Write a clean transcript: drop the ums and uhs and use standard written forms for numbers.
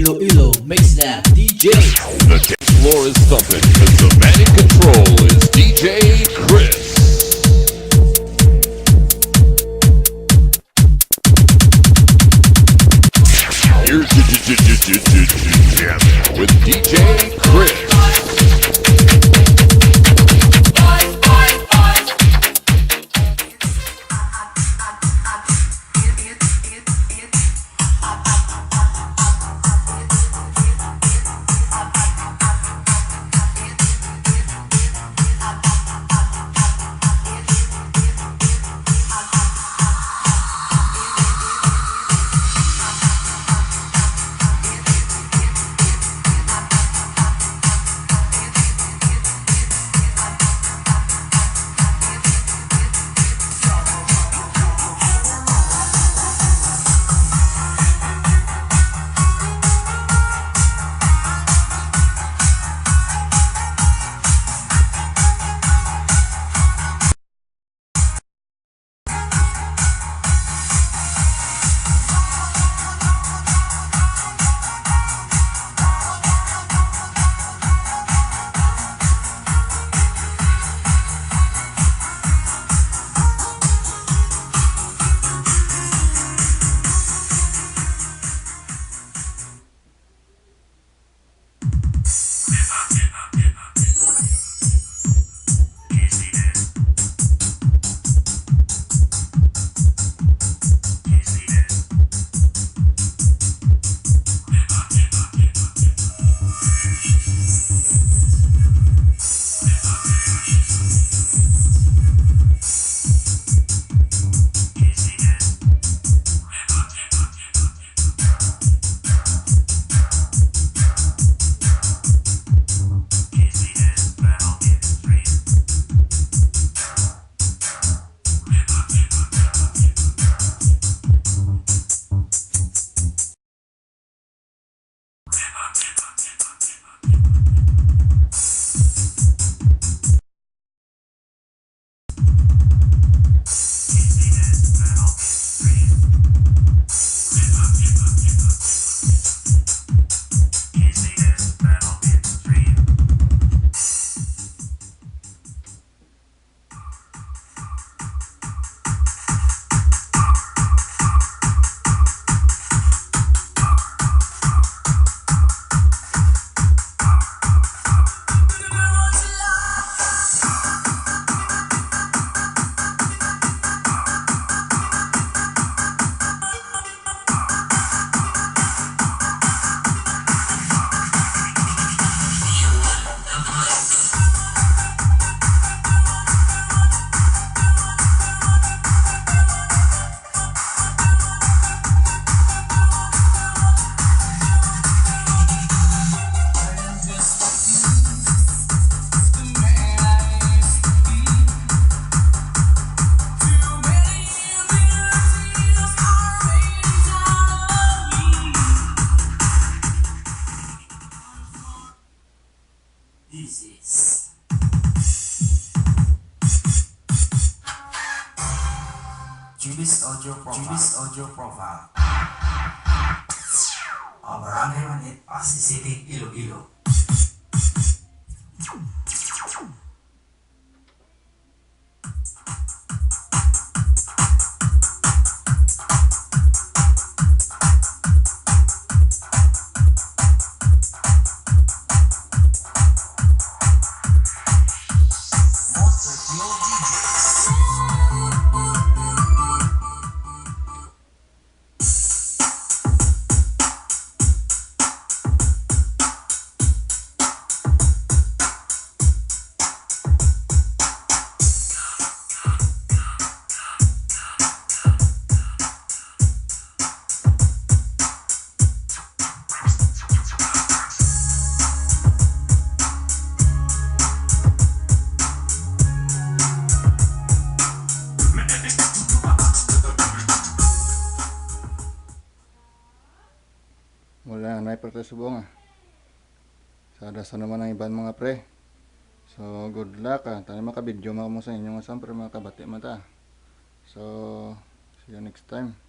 Iloilo makes that DJ. The dance floor is thumping because the man in control is DJ Chris. Here's the jam with DJ Chris. This is Jubi's audio profile. Barangay Manit, Pasig City, Iloilo. Wala na iprotes subong sada sa naman ang ibang mga pre. So good luck tani makabidyo mo sa inyo nga sampre mga kabati mata. So see you next time.